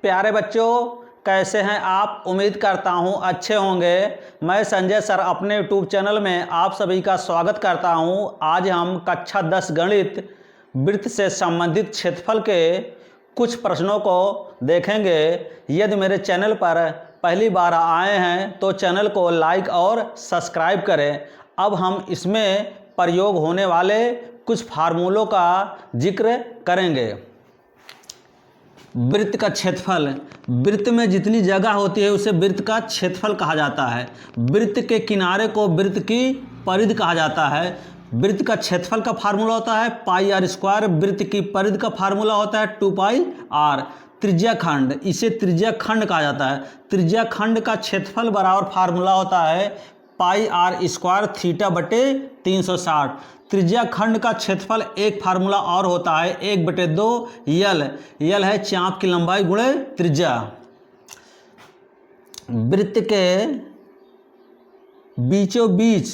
प्यारे बच्चों, कैसे हैं आप? उम्मीद करता हूं अच्छे होंगे। मैं संजय सर अपने यूट्यूब चैनल में आप सभी का स्वागत करता हूं। आज हम कक्षा 10 गणित वृत्त से संबंधित क्षेत्रफल के कुछ प्रश्नों को देखेंगे। यदि मेरे चैनल पर पहली बार आए हैं तो चैनल को लाइक और सब्सक्राइब करें। अब हम इसमें प्रयोग होने वाले कुछ फार्मूलों का जिक्र करेंगे। वृत्त का क्षेत्रफल, वृत्त में जितनी जगह होती है उसे वृत्त का क्षेत्रफल कहा जाता है। वृत्त के किनारे को वृत्त की परिधि कहा जाता है। वृत्त का क्षेत्रफल का फार्मूला होता है पाई आर स्क्वायर। वृत्त की परिधि का फार्मूला होता है 2 पाई आर। त्रिज्या खंड, इसे त्रिज्या खंड कहा जाता है। त्रिज्या खंड का क्षेत्रफल बराबर फार्मूला होता है पाई आर स्क्वायर थीटा बटे 360। त्रिज्या खंड का क्षेत्रफल एक फार्मूला और होता है 1/2 यल है चाप की लंबाई गुणे त्रिज्या। वृत्त के बीचों बीच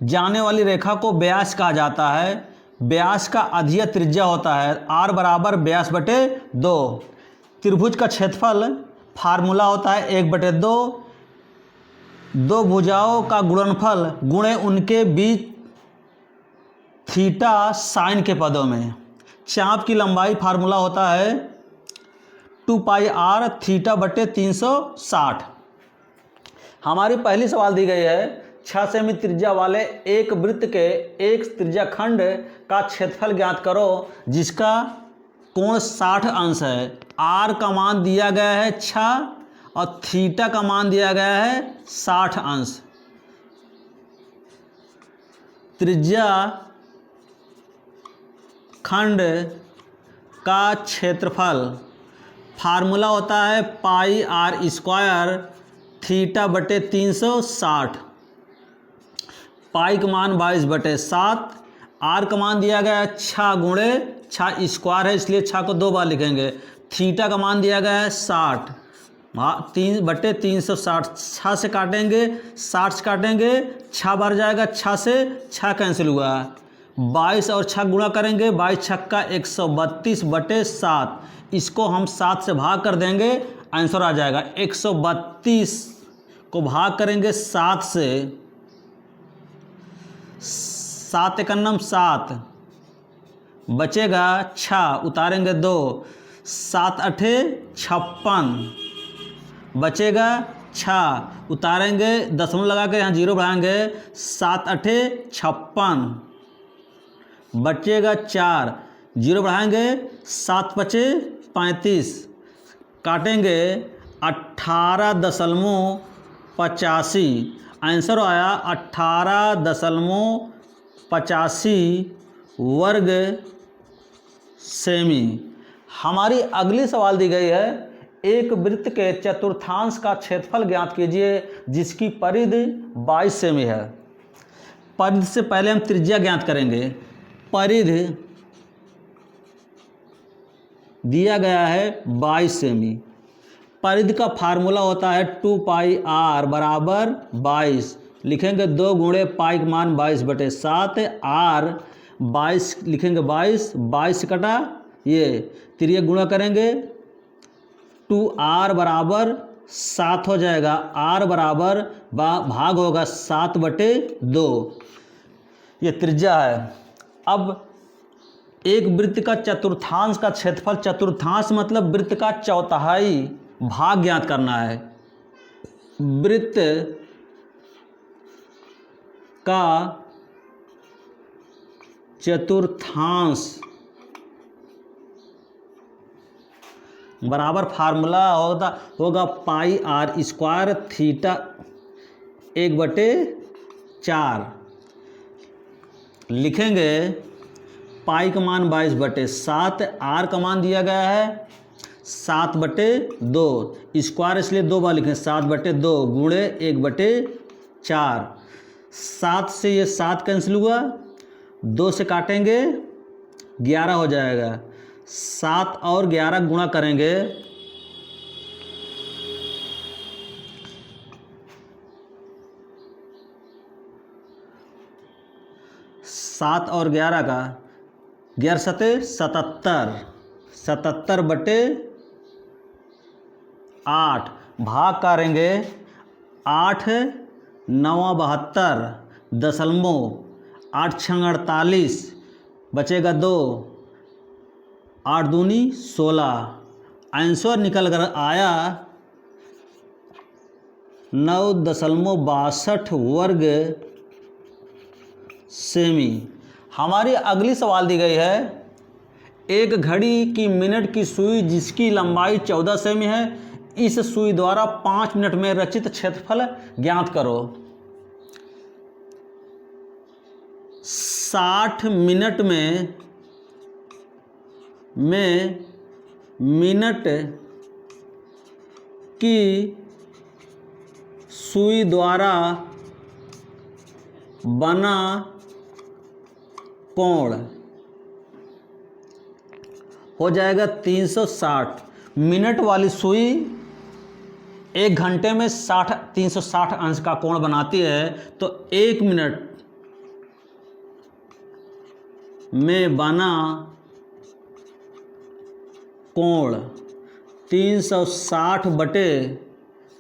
जाने वाली रेखा को व्यास कहा जाता है। व्यास का अधीय त्रिज्या होता है r बराबर व्यास बटे 2। त्रिभुज का क्षेत्रफल फार्मूला होता है 1/2 दो भुजाओं का गुणनफल गुणे उनके बीच थीटा साइन के पदों में। चाप की लंबाई फार्मूला होता है 2 पाई आर थीटा बटे 360। हमारी पहली सवाल दी गई है 6 सेमी त्रिज्या वाले एक वृत्त के एक त्रिज्या खंड का क्षेत्रफल ज्ञात करो जिसका कोण 60 अंश है। आर का मान दिया गया है 6 और थीटा का मान दिया गया है 60 अंश। त्रिज्या खंड का क्षेत्रफल फार्मूला होता है पाई आर स्क्वायर थीटा बटे 360। पाई का मान 22/7। आर का मान दिया गया है 6 गुणे 6 स्क्वायर है इसलिए 6 को 2 बार लिखेंगे। थीटा का मान दिया गया है 60 3/360। 6 से काटेंगे 60 से काटेंगे 6 बार जाएगा, 6 से 6 कैंसिल हुआ। 22 और 6 गुणा करेंगे 22 छक्का 132/7। इसको हम 7 से भाग कर देंगे, आंसर आ जाएगा 132 को भाग करेंगे 7 से, 7 एकन्नम 7 बचेगा 6 उतारेंगे 2, 7 अठे 56 बचेगा 6 उतारेंगे दशमलव लगा के यहाँ 0 बढ़ाएंगे 7 अठे 56 बचेगा 4, 0 बढ़ाएंगे 7 बचे 35 काटेंगे 18.85। आंसर आया 18.85 वर्ग सेमी। हमारी अगली सवाल दी गई है एक वृत्त के चतुर्थांश का क्षेत्रफल ज्ञात कीजिए जिसकी परिधि 22 सेमी है। परिधि से पहले हम त्रिज्या ज्ञात करेंगे। परिधि दिया गया है 22 सेमी। परिधि का फार्मूला होता है 2 पाई आर बराबर 22। लिखेंगे 2 गुणे पाई का मान 22/7। आर 22 लिखेंगे 22 कटा ये त्रिज्या गुणा करेंगे 2r बराबर 7 हो जाएगा। r बराबर भाग होगा 7/2। ये त्रिज्या है। अब एक वृत्त का चतुर्थांश का क्षेत्रफल, चतुर्थांश मतलब वृत्त का चौथाई भाग ज्ञात करना है। वृत्त का चतुर्थांश बराबर फार्मूला होगा पाई आर स्क्वायर थीटा 1/4। लिखेंगे पाई का मान 22/7। आर का मान दिया गया है 7/2। स्क्वायर इसलिए 2 बार लिखें 7/2 गुणे 1/4। 7 से ये 7 कैंसिल हुआ, 2 से काटेंगे 11 हो जाएगा। 7 और 11 गुणा करेंगे 7 और 11 का 11 सते 77 77/2 8 भाग करेंगे 8 9 72 दशमलव 8 6 48 बचेगा 2 8 दूनी 16। आंसर निकल कर आया 9.62 वर्ग सेमी। हमारी अगली सवाल दी गई है, एक घड़ी की मिनट की सुई जिसकी लंबाई 14 सेमी है, इस सुई द्वारा 5 मिनट में रचित क्षेत्रफल ज्ञात करो। 60 मिनट में मिनट की सुई द्वारा बना कोण हो जाएगा 360। मिनट वाली सुई 1 घंटे में 360 अंश का कोण बनाती है, तो 1 मिनट में बना कोण 360 बटे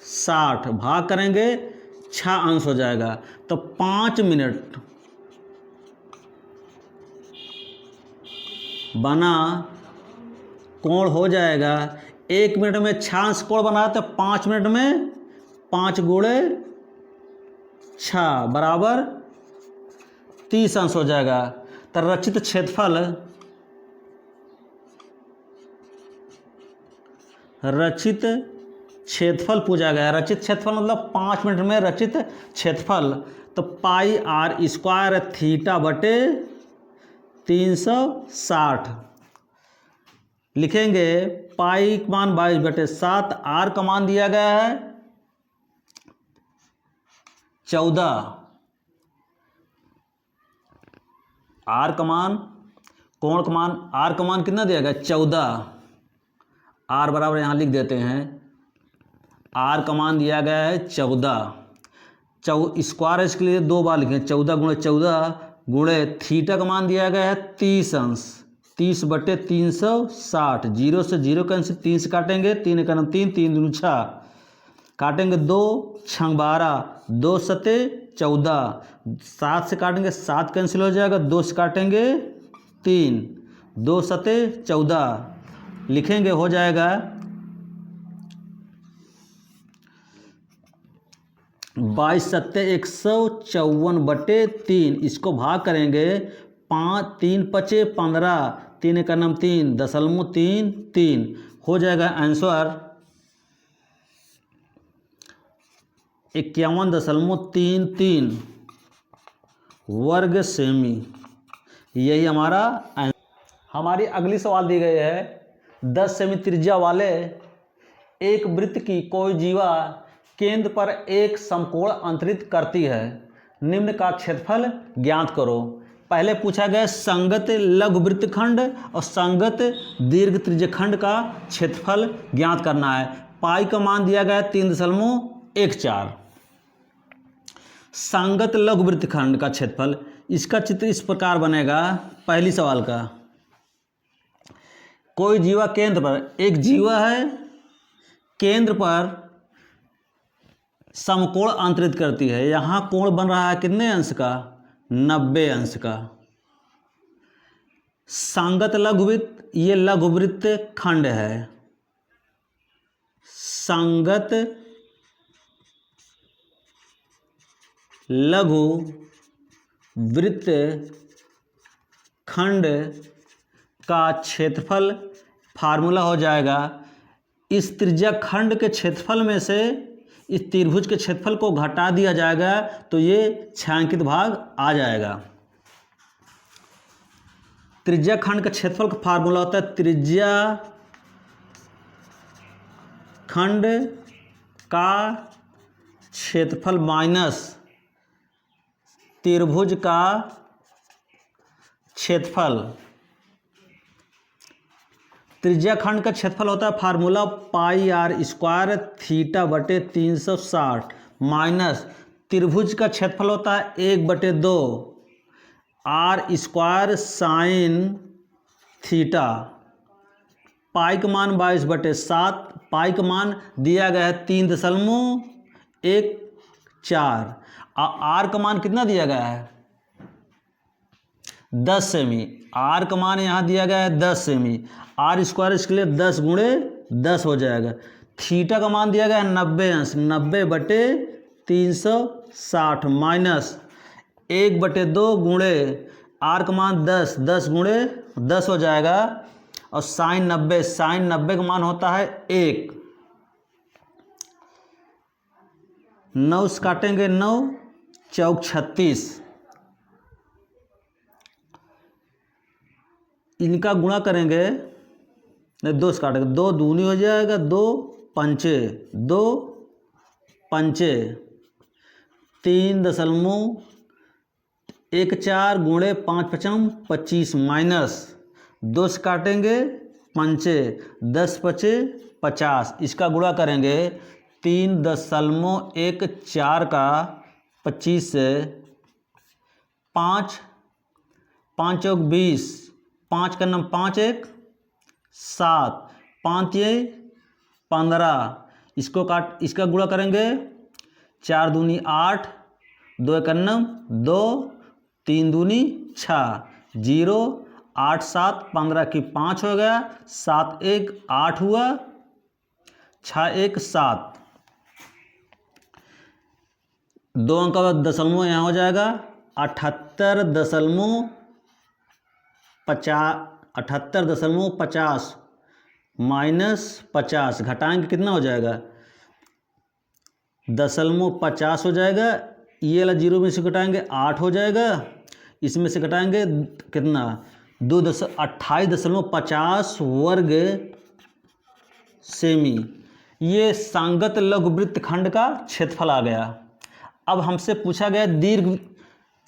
60 भाग करेंगे 6 अंश हो जाएगा, तो 5 मिनट बना कोण हो जाएगा। 1 मिनट में 6 अंश कोण बना तो 5 मिनट में 5 गुणे 6 बराबर 30 अंश हो जाएगा। तो रचित क्षेत्रफल पूछा गया है। रचित क्षेत्रफल मतलब 5 मिनट में रचित क्षेत्रफल, तो पाई आर स्क्वायर थीटा बटे 360 लिखेंगे। पाई का मान 22 बटे 7, आर का मान दिया गया है 14, आर का मान कोण का मान आर का मान कितना दिया गया 14, आर बराबर यहाँ लिख देते हैं, आर का मान दिया गया है 14। स्क्वायर इसके लिए 2 बार लिखें, 14 गुणे 14 गुणे थीटा का मान दिया गया है 30 अंश, 30 बटे 360। 0 से 0 कैंसिल, 3 से काटेंगे 3 1 3, 3 दूनी 6 काटेंगे 2 6 12, 2 सते 14, 7 से काटेंगे 7 कैंसिल हो जाएगा, 2 से काटेंगे 3, 2 सते 14 लिखेंगे, हो जाएगा 22 सत्ते 154 बटे 3। इसको भाग करेंगे 5 3 पचे 15, 3 1 3 दशमलव 3 3 हो जाएगा आंसर 51.33 वर्ग सेमी। यही हमारा हमारी अगली सवाल दी गई है, 10 सेमी त्रिज्या वाले एक वृत्त की कोई जीवा केंद्र पर एक समकोण अंतरित करती है, निम्न का क्षेत्रफल ज्ञात करो। पहले पूछा गया संगत लघु वृत्तखंड और संगत दीर्घ त्रिज्यखंड का क्षेत्रफल ज्ञात करना है। पाई का मान दिया गया 3.14। संगत लघु वृत्तखंड का क्षेत्रफल, इसका चित्र इस प्रकार बनेगा। पहली सवाल का, कोई जीवा केंद्र पर, एक जीवा है केंद्र पर समकोण अंतरित करती है। यहाँ कोण बन रहा है कितने अंश का 90 अंश का। संगत लघुवृत्त, ये लघुवृत्त खंड है। संगत लघु वृत्त खंड का क्षेत्रफल फार्मूला हो जाएगा, इस त्रिज्या खंड के क्षेत्रफल में से इस त्रिभुज के क्षेत्रफल को घटा दिया जाएगा, तो ये छायांकित भाग आ जाएगा। त्रिज्या खंड का क्षेत्रफल का फार्मूला होता है त्रिज्या खंड का क्षेत्रफल माइनस त्रिभुज का क्षेत्रफल। त्रिज्या खंड का क्षेत्रफल होता है formula pi r square theta बटे 360 माइनस त्रिभुज का क्षेत्रफल होता है 1/2 r square sine theta pi का मान 22/7, पाई का मान दिया गया है 3.14, आर का मान कितना दिया गया है 10 सेमी, आर का मान यहाँ दिया गया है 10 सेमी, आर स्क्वायर इसके लिए 10 गुणे 10 हो जाएगा। थीटा का मान दिया गया है 90 अंश, 90/360 माइनस 1/2 गुणे आर का मान 10, 10 गुणे 10 हो जाएगा, और साइन 90, साइन 90 का मान होता है 1। 9 से काटेंगे 9 चौक 36, इनका गुणा करेंगे, नहीं 2 से काटेंगे, 2 दूनी हो जाएगा, 2 पंचे 2 पंचे 3.14 गुणे 5×5 25 माइनस 2 से काटेंगे पंचे 10 पचे 50, इसका गुणा करेंगे 3.14 का 25 से 5 5 चौक 20, 5 का नाम 5 1 7, 5 ये 15, इसको काट, इसका गुणा करेंगे 4 दूनी 8, 2 1 2, 3 दूनी 6, 0 8 7 15 की 5 हो गया, 7 1 8 हुआ, 6 1 7, 2 अंक का दशमलव यहाँ हो जाएगा 78.50 माइनस 50, घटाएंगे कितना हो जाएगा 0.50 हो जाएगा, ये वाला 0 में से घटाएंगे 8 हो जाएगा, इसमें से घटाएंगे कितना 28.50 वर्ग सेमी। ये सांगत लघुवृत्त खंड का क्षेत्रफल आ गया। अब हमसे पूछा गया दीर्घ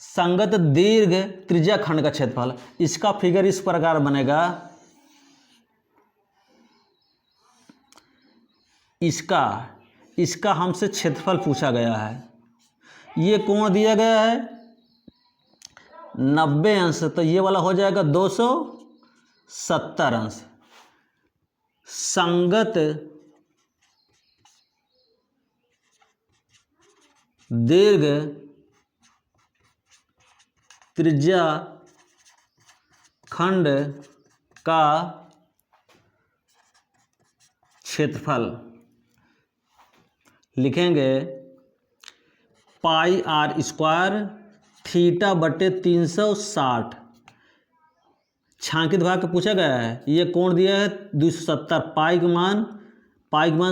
संगत दीर्घ त्रिज्या खंड का क्षेत्रफल, इसका फिगर इस प्रकार बनेगा, इसका हमसे क्षेत्रफल पूछा गया है, ये कोण दिया गया है 90 अंश, तो ये वाला हो जाएगा 270 अंश। संगत दीर्घ त्रिज्या खंड का क्षेत्रफल लिखेंगे पाई आर स्क्वायर थीटा बटे 360, छांकित भाग का पूछा गया है, ये कोण दिया है 270, पाई का मान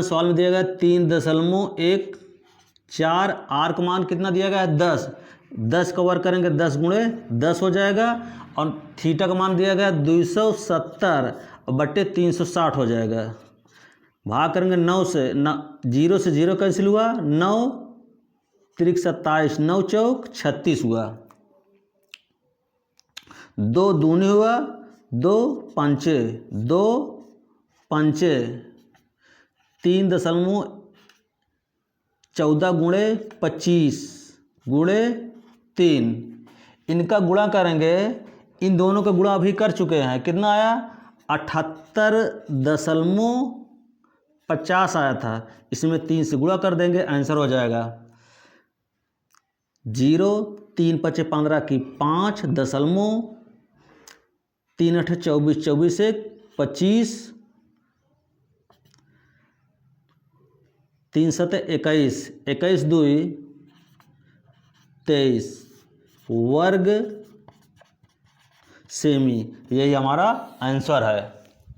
सवाल में दिया गया 3.14, आर का मान कितना दिया गया है 10, 10 का वर्ग करेंगे 10 गुणे 10 हो जाएगा, और थीटा का मान दिया गया 270 बटे 360 हो जाएगा, भाग करेंगे 9 से, 0 से 0 कैंसिल हुआ, 9 3 27, 9 चौक 36 हुआ, 2 दूनी हुआ, 2 पंचे 2 पंचे 3.14 गुणे 25 गुणे 3, इनका गुणा करेंगे, इन दोनों का गुणा अभी कर चुके हैं, कितना आया 78.50 आया था, इसमें 3 से गुणा कर देंगे, आंसर हो जाएगा 0 3 5 15 की 5 दशमलव 3 8 24, 24 1 25, 3 7 21, 21 2 23 वर्ग सेमी, यही हमारा आंसर है।